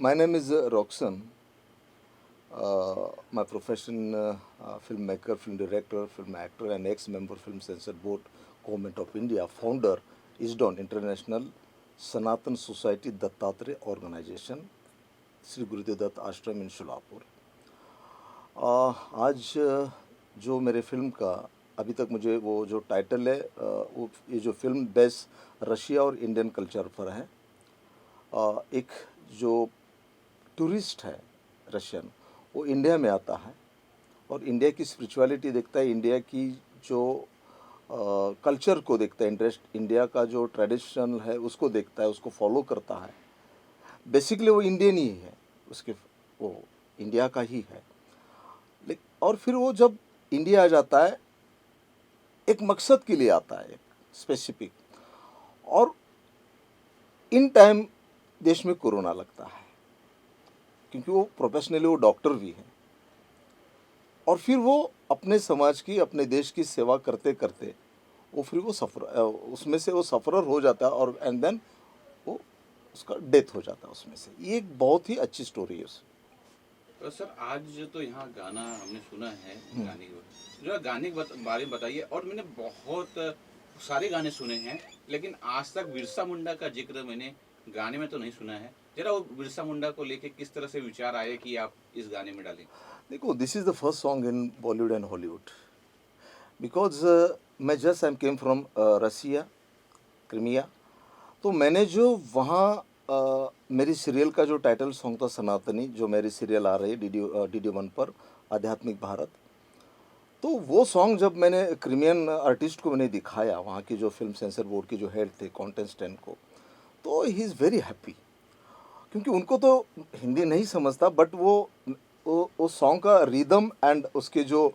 My name is Roxan. My profession, filmmaker, film director, film actor, and ex-member Film Censor Board, Government of India, founder, ISDON International Sanatan society Dattatreya organisation, Shri Gurudev Datta आश्रम इन शोलापुर। आज जो मेरे film का अभी तक मुझे वो जो टाइटल है, वो ये जो फिल्म बेस रशिया और इंडियन कल्चर पर है। एक जो टूरिस्ट है रशियन, वो इंडिया में आता है और इंडिया की स्पिरिचुअलिटी देखता है, इंडिया की जो कल्चर को देखता है, इंटरेस्ट इंडिया का जो ट्रेडिशन है उसको देखता है, उसको फॉलो करता है। बेसिकली वो इंडियन ही है, उसके वो इंडिया का ही है। लेकिन और फिर वो जब इंडिया आ जाता है एक मकसद के लिए आता है, एक स्पेसिफिक, और इन टाइम देश में कोरोना लगता है, क्योंकि वो प्रोफेशनली वो डॉक्टर भी हैं, और फिर वो अपने समाज की, अपने देश की सेवा करते करते वो फिर वो उसमें से वो सफरर हो जाता है, और एंड देन वो उसका डेथ हो जाता है उसमें से। ये एक बहुत ही अच्छी स्टोरी है उसमें। तो सर आज तो यहाँ गाना हमने सुना है, गाने जो गाने के बारे में बताइए। और मैंने बहुत सारे गाने सुने हैं, लेकिन आज तक बिरसा मुंडा का जिक्र मैंने गाने में तो नहीं सुना है। जरा वो बिरसा मुंडा को लेके किस तरह से विचार आए कि आप इस गाने में डालें? देखो, this is the first song in Bollywood and Hollywood, because मैं just I came from Russia, Crimea. तो मैंने जो वहाँ मेरी सीरियल का जो टाइटल सॉन्ग था सनातनी, जो मेरी सीरियल आ रही है DD1 पर, आध्यात्मिक भारत। तो वो सॉन्ग जब मैंने क्रीमियन आर्टिस्ट को मैंने दिखाया, वहाँ की जो फिल्म सेंसर बोर्ड की जो हेड थे कॉन्टेस्टेंट को, तो ही इज़ वेरी हैप्पी, क्योंकि उनको तो हिंदी नहीं समझता, बट वो सॉन्ग का रिदम एंड उसके जो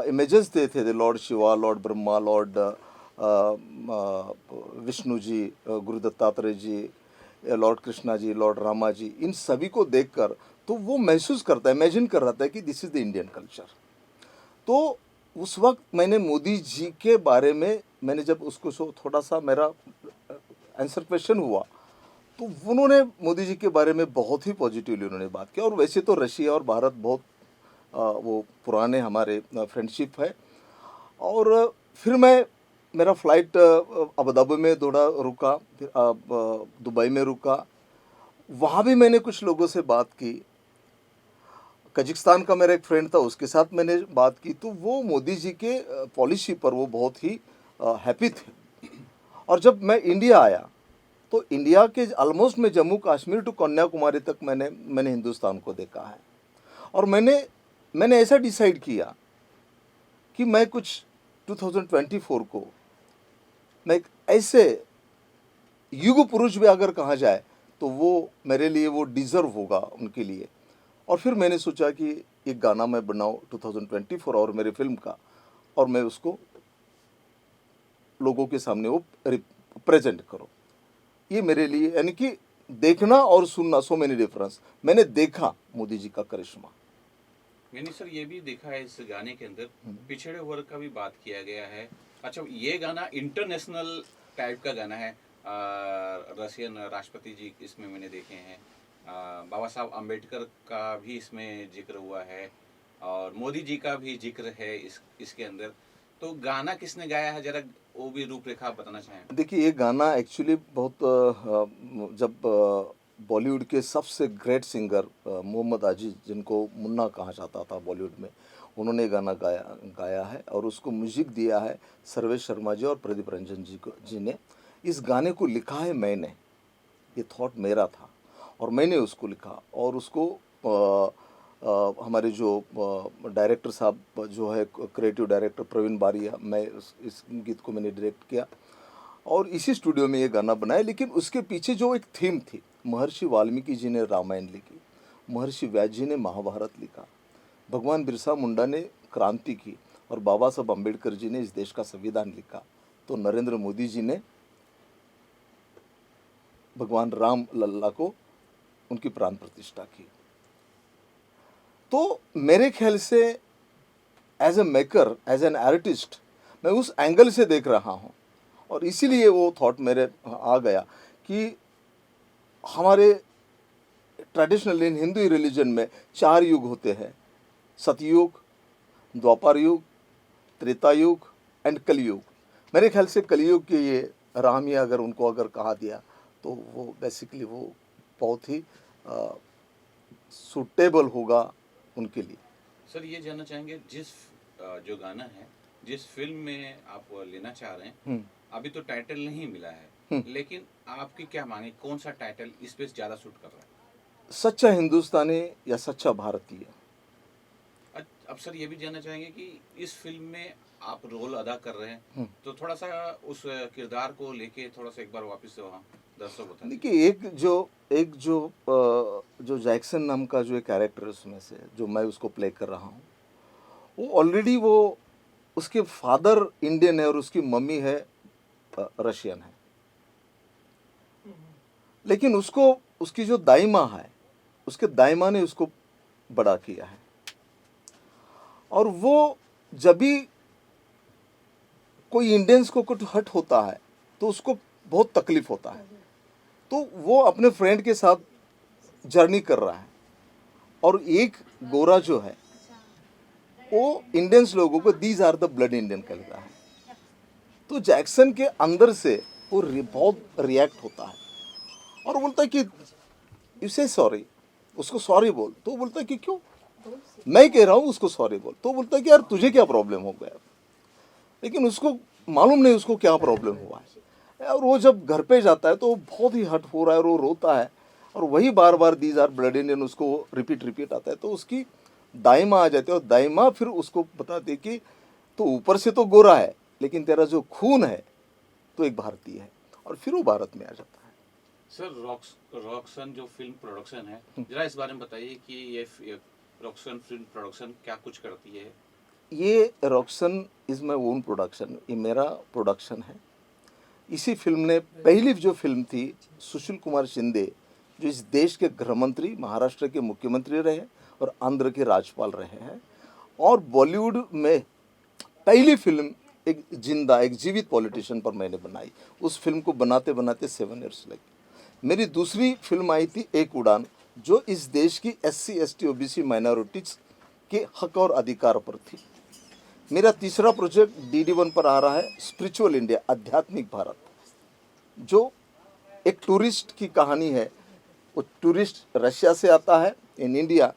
इमेजेस थे Lord Shiva, Lord Brahma, Lord Vishnu ji, Guru Dattatreya ji, Lord Krishna ji, Lord Rama ji, इन सभी को देखकर तो वो महसूस करता है, इमेजिन कर रहा था कि this is the Indian culture. तो उस वक्त मैंने मोदी जी के बारे में, मैंने जब उसको थोड़ा सा मेरा आंसर क्वेश्चन हुआ, तो उन्होंने मोदी जी के बारे में बहुत ही पॉजिटिवली उन्होंने बात की। और वैसे तो रशिया और भारत बहुत वो पुराने हमारे फ्रेंडशिप है। और फिर मेरा फ़्लाइट अबू धाबी में थोड़ा रुका, फिर दुबई में रुका। वहाँ भी मैंने कुछ लोगों से बात की। कजाकिस्तान का मेरा एक फ्रेंड था, उसके साथ मैंने बात की, तो वो मोदी जी के पॉलिसी पर वो बहुत ही हैप्पी थे। और जब मैं इंडिया आया, तो इंडिया के ऑलमोस्ट मैं जम्मू कश्मीर टू कन्याकुमारी तक मैंने हिंदुस्तान को देखा है। और मैंने ऐसा डिसाइड किया कि मैं कुछ 2024 को मैं एक ऐसे युग पुरुष भी अगर कहा जाए, तो वो मेरे लिए वो डिज़र्व होगा उनके लिए। और फिर मैंने सोचा कि एक गाना मैं बनाऊँ 2024 और मेरे फिल्म का, और मैं उसको लोगों के सामने वो प्रेजेंट करूँ। ये मेरे लिए, यानी कि देखना और सुनना, सो मेनी डिफरेंस। मैंने देखा मोदी जी का करिश्मा। मैंने सर ये भी देखा है इस गाने के अंदर पिछड़े वर्ग का भी बात किया गया है। अच्छा, ये गाना इंटरनेशनल टाइप का गाना है। रशियन राष्ट्रपति जी इसमें मैंने देखे हैं, बाबा साहब अम्बेडकर का भी इसमें जिक्र हुआ है, और मोदी जी का भी जिक्र है इसके अंदर। तो गाना किसने गाया है, जरा वो भी रूपरेखा आप बताना चाहें? देखिए, ये गाना एक्चुअली बहुत जब बॉलीवुड के सबसे ग्रेट सिंगर मोहम्मद आजिज, जिनको मुन्ना कहा जाता था बॉलीवुड में, उन्होंने गाना गाया है, और उसको म्यूजिक दिया है सर्वेश शर्मा जी और प्रदीप रंजन जी ने। इस गाने को लिखा है मैंने, ये थॉट मेरा था और मैंने उसको लिखा, और उसको हमारे जो डायरेक्टर साहब जो है, क्रिएटिव डायरेक्टर प्रवीण बारिया, मैं इस गीत को मैंने डायरेक्ट किया और इसी स्टूडियो में ये गाना बनाया। लेकिन उसके पीछे जो एक थीम थी, महर्षि वाल्मीकि जी ने रामायण लिखी, महर्षि व्यास जी ने महाभारत लिखा, भगवान बिरसा मुंडा ने क्रांति की, और बाबा साहब अम्बेडकर जी ने इस देश का संविधान लिखा, तो नरेंद्र मोदी जी ने भगवान राम लल्ला को उनकी प्राण प्रतिष्ठा की। तो मेरे ख्याल से as a maker, as an artist, मैं उस एंगल से देख रहा हूँ, और इसीलिए वो थॉट मेरे आ गया कि हमारे ट्रेडिशनली इन हिंदू रिलीजन में 4 युग होते हैं, सतयुग, द्वापर युग, त्रेता युग एंड कलयुग। मेरे ख्याल से कलयुग के ये राम ही अगर उनको अगर कहा दिया तो वो बेसिकली वो बहुत ही सूटेबल होगा उनके लिए। सर ये जानना चाहेंगे जो गाना है जिस फिल्म में आप लेना चाह रहे हैं, अभी तो टाइटल नहीं मिला है, लेकिन आपकी क्या मांगे, कौन सा टाइटल इस पे ज्यादा सूट कर रहा है? सच्चा हिंदुस्तानी या सच्चा भारतीय। अब सर ये भी जानना चाहेंगे कि इस फिल्म में आप रोल अदा कर रहे हैं, तो थोड़ा सा उस किरदार को लेके थोड़ा सा एक बार वापस से वहाँ दर्शक बता दीजिए। देखिए, जो जैक्सन नाम का जो एक कैरेक्टर है उसमें से जो मैं उसको प्ले कर रहा हूँ, वो ऑलरेडी वो उसके फादर इंडियन है और उसकी मम्मी है रशियन है, लेकिन उसको उसकी जो दाई माँ है, उसके दाई माँ ने उसको बड़ा किया है, और वो जब भी कोई इंडियंस को कुछ हट होता है तो उसको बहुत तकलीफ होता है, तो वो अपने फ्रेंड के साथ जर्नी कर रहा है, और एक गोरा जो है वो इंडियंस लोगों को these are the blood Indian कहता है। तो जैक्सन के अंदर से वो बहुत रिएक्ट होता है और बोलता है कि इसे सॉरी, उसको सॉरी बोल। तो बोलता है कि क्यों, मैं कह रहा हूँ उसको सॉरी बोल। तो बोलता है कि यार तुझे क्या प्रॉब्लम हो गया, लेकिन उसको मालूम नहीं उसको क्या प्रॉब्लम हुआ है। और वो जब घर पे जाता है तो वो बहुत ही हट हो रहा है और वो रोता है, और वही बार बार दीज आर ब्लड इंडियन उसको रिपीट आता है। तो उसकी दाई माँ आ जाती है और दाई माँ फिर उसको बताती कि तो ऊपर से तो गोरा है लेकिन तेरा जो खून है तो एक भारतीय है, और फिर वो भारत में आ जाता है। सर रॉक्सन जो फिल्म प्रोडक्शन है, जरा इस बारे में बताइए कि ये रॉक्सन फिल्म प्रोडक्शन क्या कुछ करती है? ये रॉक्सन इज़ माई ओन प्रोडक्शन, ये मेरा प्रोडक्शन है। इसी फिल्म ने पहली जो फिल्म थी, सुशील कुमार शिंदे जो इस देश के गृह मंत्री, महाराष्ट्र के मुख्यमंत्री रहे और आंध्र के राज्यपाल रहे हैं, और बॉलीवुड में पहली फिल्म एक जीवित पॉलिटिशियन पर मैंने बनाई। उस फिल्म को बनाते बनाते 7 इयर्स लगे। मेरी दूसरी फिल्म आई थी एक उड़ान, जो इस देश की SC ST OBC माइनॉरिटीज़ के हक और अधिकार पर थी। मेरा तीसरा प्रोजेक्ट DD1 पर आ रहा है, स्पिरिचुअल इंडिया, आध्यात्मिक भारत, जो एक टूरिस्ट की कहानी है। वो टूरिस्ट रशिया से आता है इन इंडिया,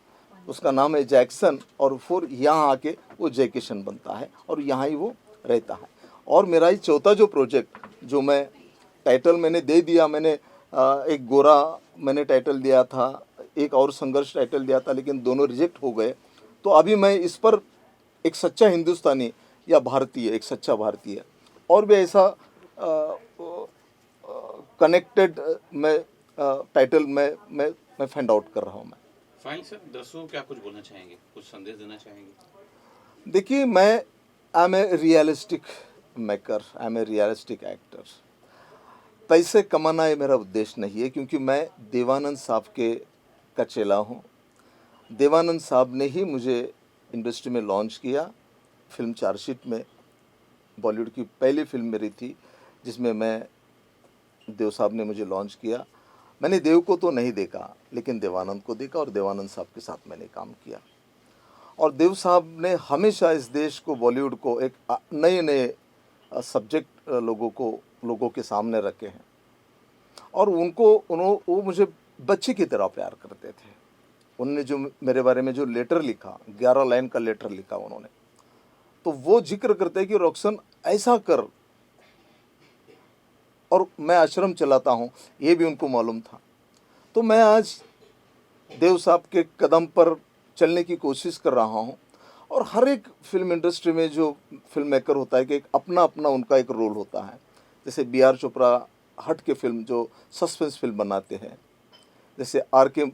उसका नाम है जैक्सन, और फिर यहाँ आके वो जैकेशन बनता है और यहाँ ही वो रहता है। और मेरा ही चौथा जो प्रोजेक्ट, जो मैं टाइटल मैंने दे दिया, मैंने एक गोरा मैंने टाइटल दिया था, एक और संघर्ष टाइटल दिया था, लेकिन दोनों रिजेक्ट हो गए। तो अभी मैं इस पर एक सच्चा हिंदुस्तानी या भारतीय, एक सच्चा भारतीय, और भी ऐसा कनेक्टेड मैं टाइटल मैं फाइंड आउट कर रहा हूँ। मैं फाइनल सर दर्शकों को क्या कुछ बोलना चाहेंगे, कुछ संदेश देना चाहेंगे? देखिए, मैं I am a realistic maker, I am a realistic actor. पैसे कमाना ये मेरा उद्देश्य नहीं है, क्योंकि मैं देवानंद साहब के का चेला हूँ। देवानंद साहब ने ही मुझे इंडस्ट्री में लॉन्च किया। फिल्म चार्जशीट में बॉलीवुड की पहली फिल्म मेरी थी, जिसमें मैं देव साहब ने मुझे लॉन्च किया। मैंने देव को तो नहीं देखा, लेकिन देवानंद को देखा, और देवानंद साहब के साथ मैंने काम किया। और देव साहब ने हमेशा इस देश को, बॉलीवुड को एक नए नए सब्जेक्ट लोगों के सामने रखे हैं, और वो मुझे बच्चे की तरह प्यार करते थे। उन्होंने जो मेरे बारे में जो लेटर लिखा, 11 लाइन का लेटर लिखा उन्होंने, तो वो जिक्र करते हैं कि रॉक्सन ऐसा कर, और मैं आश्रम चलाता हूँ, ये भी उनको मालूम था। तो मैं आज देव साहब के कदम पर चलने की कोशिश कर रहा हूँ, और हर एक फिल्म इंडस्ट्री में जो फिल्म मेकर होता है कि एक अपना अपना उनका एक रोल होता है। जैसे BR चोपड़ा हट के फिल्म जो सस्पेंस फिल्म बनाते हैं, जैसे RK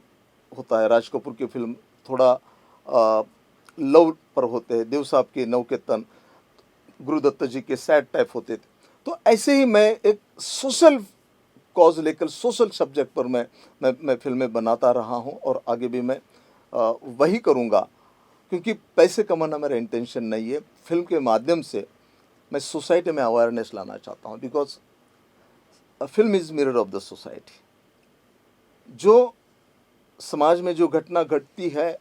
होता है, राज कपूर की फिल्म थोड़ा लव पर होते हैं, देव साहब के नवकेतन, गुरुदत्त जी के सैड टाइप होते थे। तो ऐसे ही मैं एक सोशल कॉज लेकर, सोशल सब्जेक्ट पर मैं फिल्में बनाता रहा हूं, और आगे भी मैं वही करूंगा, क्योंकि पैसे कमाना मेरा इंटेंशन नहीं है। फिल्म के माध्यम से मैं सोसाइटी में अवेयरनेस लाना चाहता हूं, because film is mirror of the society. जो समाज में जो घटना घटती है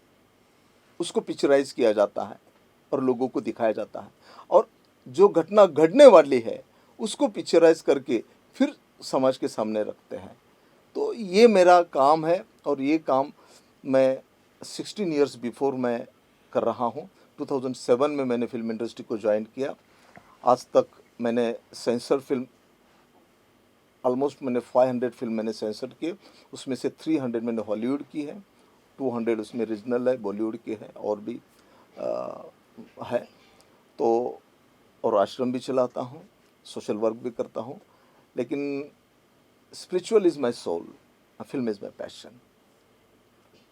उसको पिक्चराइज किया जाता है और लोगों को दिखाया जाता है, और जो घटना घटने वाली है उसको पिक्चराइज करके फिर समाज के सामने रखते हैं। तो ये मेरा काम है, और ये काम मैं 16 इयर्स बिफोर मैं कर रहा हूँ। 2007 में मैंने फिल्म इंडस्ट्री को ज्वाइन किया। आज तक मैंने सेंसर फिल्म ऑलमोस्ट मैंने 500 फिल्म मैंने सेंसर किए, उसमें से 300 मैंने हॉलीवुड की है, 200 उसमें रीजनल है, बॉलीवुड के हैं, और भी है। तो और आश्रम भी चलाता हूँ, सोशल वर्क भी करता हूँ, लेकिन spiritual is my soul, film is my passion.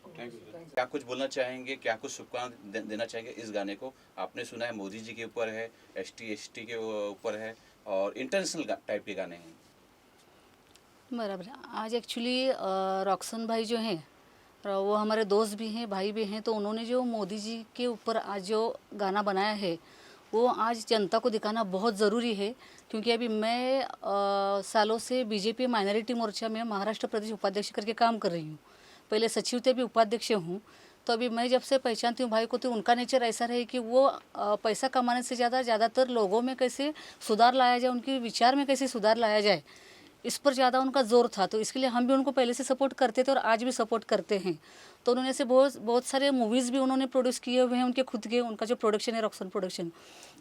Thank you. क्या कुछ बोलना चाहेंगे, क्या कुछ शुभकामना देना चाहेंगे इस गाने को? आपने सुना है मोदी जी के ऊपर है, ST के ऊपर है, और इंटरनेशनल टाइप के गाने हैं। बराबर है। आज एक्चुअली रॉक्सन भाई जो हैं वो हमारे दोस्त भी हैं, भाई भी हैं, तो उन्होंने जो मोदी जी के ऊपर आज जो गाना बनाया है वो आज जनता को दिखाना बहुत ज़रूरी है। क्योंकि अभी मैं सालों से बीजेपी माइनॉरिटी मोर्चा में महाराष्ट्र प्रदेश उपाध्यक्ष करके काम कर रही हूँ। पहले सचिव थे, भी उपाध्यक्ष हूँ। तो अभी मैं जब से पहचानती हूँ भाई को, तो उनका नेचर ऐसा रहे कि वो पैसा कमाने से ज़्यादातर लोगों में कैसे सुधार लाया जाए, उनके विचार में कैसे सुधार लाया जाए, इस पर ज़्यादा उनका जोर था। तो इसके लिए हम भी उनको पहले से सपोर्ट करते थे और आज भी सपोर्ट करते हैं। तो उन्होंने ऐसे बहुत सारे मूवीज़ भी उन्होंने प्रोड्यूस किए हुए हैं, उनके खुद के, उनका जो प्रोडक्शन है रॉक्सन प्रोडक्शन।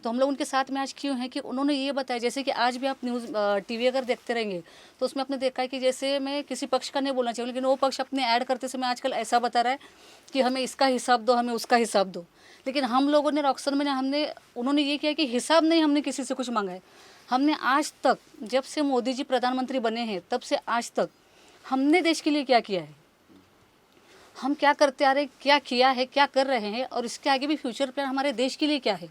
तो हम लोग उनके साथ में आज क्यों हैं कि उन्होंने ये बताया, जैसे कि आज भी आप न्यूज़ TV अगर देखते रहेंगे तो उसमें आपने देखा है कि जैसे मैं किसी पक्ष का नहीं बोलना चाहिए, लेकिन वो पक्ष अपने ऐड करते समय आजकल ऐसा बता रहा है कि हमें इसका हिसाब दो, हमें उसका हिसाब दो। लेकिन हम लोगों ने रॉक्सन में उन्होंने ये किया कि हिसाब नहीं हमने किसी से कुछ मांगा है। हमने आज तक, जब से मोदी जी प्रधानमंत्री बने हैं तब से आज तक हमने देश के लिए क्या किया है, हम क्या करते आ रहे, क्या किया है, क्या कर रहे हैं, और इसके आगे भी फ्यूचर प्लान हमारे देश के लिए क्या है।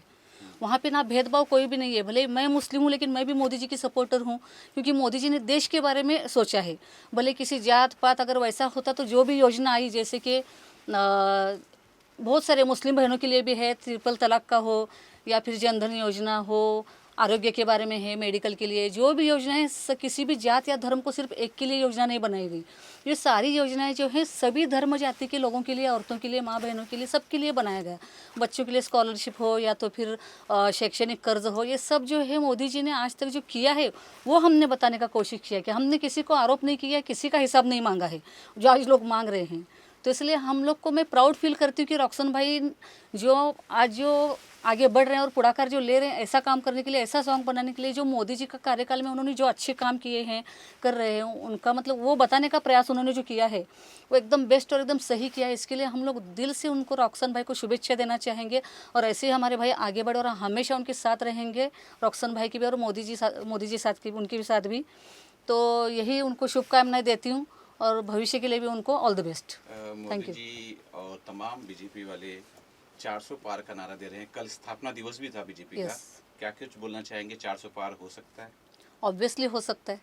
वहाँ पे ना भेदभाव कोई भी नहीं है। भले मैं मुस्लिम हूँ लेकिन मैं भी मोदी जी की सपोर्टर हूँ, क्योंकि मोदी जी ने देश के बारे में सोचा है। भले किसी जात पात अगर वैसा होता तो जो भी योजना आई, जैसे कि बहुत सारे मुस्लिम बहनों के लिए भी है, ट्रिपल तलाक का हो या फिर जनधन योजना हो, आरोग्य के बारे में है, मेडिकल के लिए जो भी योजना है, किसी भी जात या धर्म को सिर्फ एक के लिए योजना नहीं बनाई गई। ये सारी योजनाएं जो है सभी धर्म जाति के लोगों के लिए, औरतों के लिए, माँ बहनों के लिए, सबके लिए बनाया गया। बच्चों के लिए स्कॉलरशिप हो या तो फिर शैक्षणिक कर्ज हो, ये सब जो है मोदी जी ने आज तक जो किया है वो हमने बताने का कोशिश किया कि हमने किसी को आरोप नहीं किया, किसी का हिसाब नहीं मांगा है जो आज लोग मांग रहे हैं। तो इसलिए हम लोग को, मैं प्राउड फील करती हूँ कि रॉक्सन भाई जो आज जो आगे बढ़ रहे हैं और पुढाकार जो ले रहे हैं ऐसा काम करने के लिए, ऐसा सॉन्ग बनाने के लिए, जो मोदी जी का कार्यकाल में उन्होंने जो अच्छे काम किए हैं, कर रहे हैं, उनका मतलब वो बताने का प्रयास उन्होंने जो किया है वो एकदम बेस्ट और एकदम सही किया है। इसके लिए हम लोग दिल से उनको, रॉक्सन भाई को शुभेच्छा देना चाहेंगे, और ऐसे ही हमारे भाई आगे बढ़े और हमेशा उनके साथ रहेंगे, रॉक्सन भाई की भी और मोदी जी साथ की, उनके भी साथ भी। तो यही उनको शुभकामनाएं देती हूँ, और भविष्य के लिए भी उनको all the best. Thank Modi you. Ji और तमाम बीजेपी वाले 400 पार का नारा दे रहे हैं। कल स्थापना दिवस भी था बीजेपी का। Yes. क्या कुछ बोलना चाहेंगे? 400 पार हो सकता है? ऑब्वियसली हो सकता है,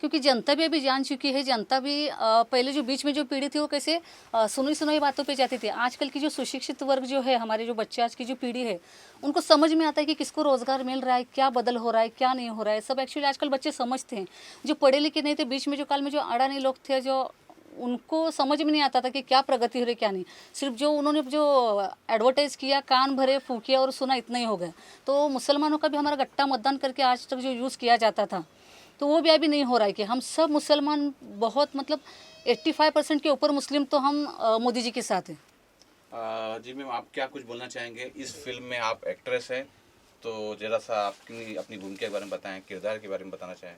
क्योंकि जनता भी अभी जान चुकी है। जनता भी पहले जो बीच में जो पीढ़ी थी वो कैसे सुनी सुनाई बातों पे जाती थी। आजकल की जो सुशिक्षित वर्ग जो है, हमारे जो बच्चे, आज की जो पीढ़ी है, उनको समझ में आता है कि किसको रोज़गार मिल रहा है, क्या बदल हो रहा है, क्या नहीं हो रहा है। सब एक्चुअली आजकल बच्चे समझते हैं। जो पढ़े लिखे नहीं थे, बीच में जो काल में जो अडानी लोग थे, जो उनको समझ में नहीं आता था कि क्या प्रगति हो रही, क्या नहीं। सिर्फ जो उन्होंने जो एडवर्टाइज़ किया, कान भरे, फूकिया और सुना, इतना ही हो गया। तो मुसलमानों का भी हमारा गट्टा मतदान करके आज तक जो यूज़ किया जाता था, तो वो भी अभी नहीं हो रहा है कि हम सब मुसलमान बहुत, मतलब 85% के ऊपर मुस्लिम तो हम मोदी जी के साथ हैं। जी मैम, आप क्या कुछ बोलना चाहेंगे? इस फिल्म में आप एक्ट्रेस हैं, तो जरा सा आपकी अपनी भूमिका के बारे में बताएं, किरदार के बारे में बताना चाहें।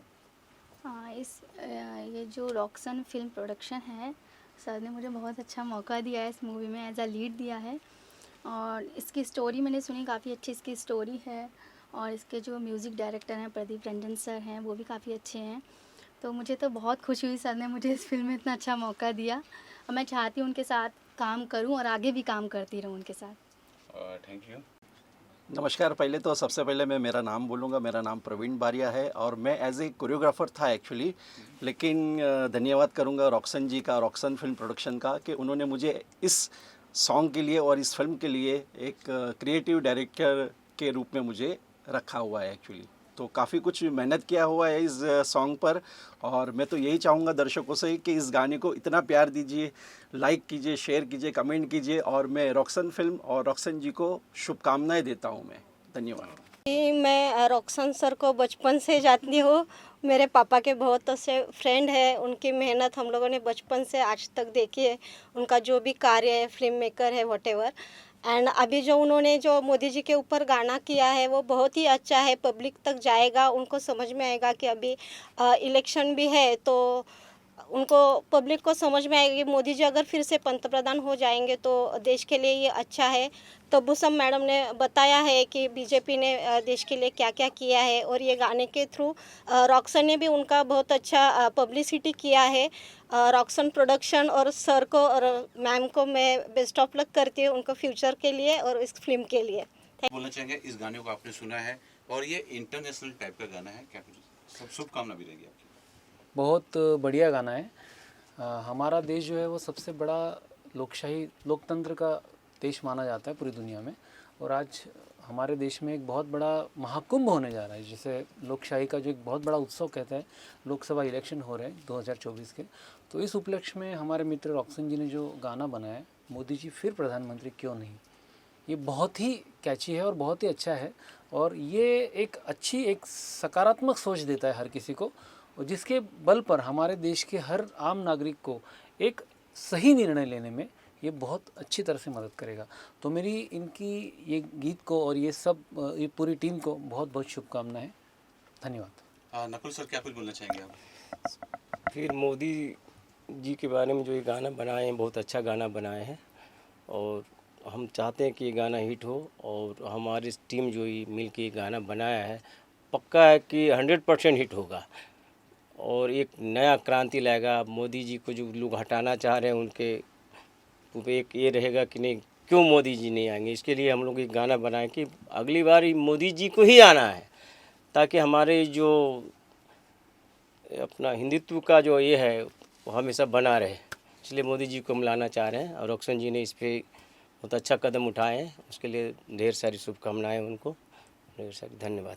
हाँ, ये जो रॉक्सन फिल्म प्रोडक्शन है, सर ने मुझे बहुत अच्छा मौका दिया है, इस मूवी में एज अ लीड दिया है। और इसकी स्टोरी मैंने सुनी, काफ़ी अच्छी इसकी स्टोरी है। और इसके जो म्यूज़िक डायरेक्टर हैं प्रदीप रंजन सर हैं, वो भी काफ़ी अच्छे हैं। तो मुझे तो बहुत खुशी हुई, सर ने मुझे इस फिल्म में इतना अच्छा मौका दिया, और मैं चाहती हूँ उनके साथ काम करूँ और आगे भी काम करती रहूँ उनके साथ। Thank you. नमस्कार। पहले तो सबसे पहले मैं मेरा नाम बोलूँगा। मेरा नाम प्रवीण बारिया है और मैं एज ए कोरियोग्राफर था एक्चुअली, लेकिन धन्यवाद करूँगा रॉक्सन जी का, रॉक्सन फिल्म प्रोडक्शन का, कि उन्होंने मुझे इस सॉन्ग के लिए और इस फिल्म के लिए एक क्रिएटिव डायरेक्टर के रूप में मुझे रखा हुआ है एक्चुअली। तो काफ़ी कुछ मेहनत किया हुआ है इस सॉन्ग पर। और मैं तो यही चाहूँगा दर्शकों से कि इस गाने को इतना प्यार दीजिए, लाइक कीजिए, शेयर कीजिए, कमेंट कीजिए। और मैं रॉक्सन फिल्म और रॉक्सन जी को शुभकामनाएं देता हूँ मैं। धन्यवाद। मैं रॉक्सन सर को बचपन से जानती हूँ। मेरे पापा के बहुत अच्छे फ्रेंड है। उनकी मेहनत हम लोगों ने बचपन से आज तक देखी है। उनका जो भी कार्य है, फिल्म मेकर है, व्हाटएवर। एंड अभी जो उन्होंने जो मोदी जी के ऊपर गाना किया है वो बहुत ही अच्छा है। पब्लिक तक जाएगा, उनको समझ में आएगा कि अभी इलेक्शन भी है, तो उनको पब्लिक को समझ में आएगा कि मोदी जी अगर फिर से पंतप्रधान हो जाएंगे तो देश के लिए ये अच्छा है। तब्बूसम मैडम ने बताया है कि बीजेपी ने देश के लिए क्या क्या किया है, और ये गाने के थ्रू रॉक्सन ने भी उनका बहुत अच्छा पब्लिसिटी किया है। रॉक्सन प्रोडक्शन और सर को और मैम को मैं बेस्ट ऑफ लक करती हूँ उनको फ्यूचर के लिए और इस फिल्म के लिए। बोलना चाहेंगे इस गाने को आपने सुना है और ये इंटरनेशनल टाइप का गाना है, क्या कुछ सब शुभकामना भी रहेगी आपकी? बहुत बढ़िया गाना है। हमारा देश जो है वो सबसे बड़ा लोकशाही लोकतंत्र का देश माना जाता है पूरी दुनिया में। और आज हमारे देश में एक बहुत बड़ा महाकुंभ होने जा रहा है, जिसे लोकशाही का जो एक बहुत बड़ा उत्सव कहते हैं। लोकसभा इलेक्शन हो रहे हैं 2024 के। तो इस उपलक्ष्य में हमारे मित्र रॉक्सन जी ने जो गाना बनाया है, मोदी जी फिर प्रधानमंत्री क्यों नहीं, ये बहुत ही कैची है और बहुत ही अच्छा है। और ये एक अच्छी एक सकारात्मक सोच देता है हर किसी को, और जिसके बल पर हमारे देश के हर आम नागरिक को एक सही निर्णय लेने में ये बहुत अच्छी तरह से मदद करेगा। तो मेरी इनकी ये गीत को और ये सब ये पूरी टीम को बहुत बहुत शुभकामनाएं। धन्यवाद। नकुल सर, क्या कुछ बोलना चाहेंगे आप? फिर मोदी जी के बारे में जो ये गाना बनाए हैं, बहुत अच्छा गाना बनाए हैं। और हम चाहते हैं कि ये गाना हिट हो, और हमारी टीम जो ये मिल के ये गाना बनाया है, पक्का है कि 100% हिट होगा और एक नया क्रांति लाएगा। मोदी जी को जो लोग हटाना चाह रहे हैं उनके एक ये रहेगा कि नहीं, क्यों मोदी जी नहीं आएंगे। इसके लिए हम लोग एक गाना बनाए कि अगली बार मोदी जी को ही आना है, ताकि हमारे जो अपना हिंदुत्व का जो ये है वो हमेशा बना रहे। इसलिए मोदी जी को हम लाना चाह रहे हैं, और रॉक्सन जी ने इस पर बहुत अच्छा कदम उठाए हैं। उसके लिए ढेर सारी शुभकामनाएं उनको, ढेर सारी धन्यवाद।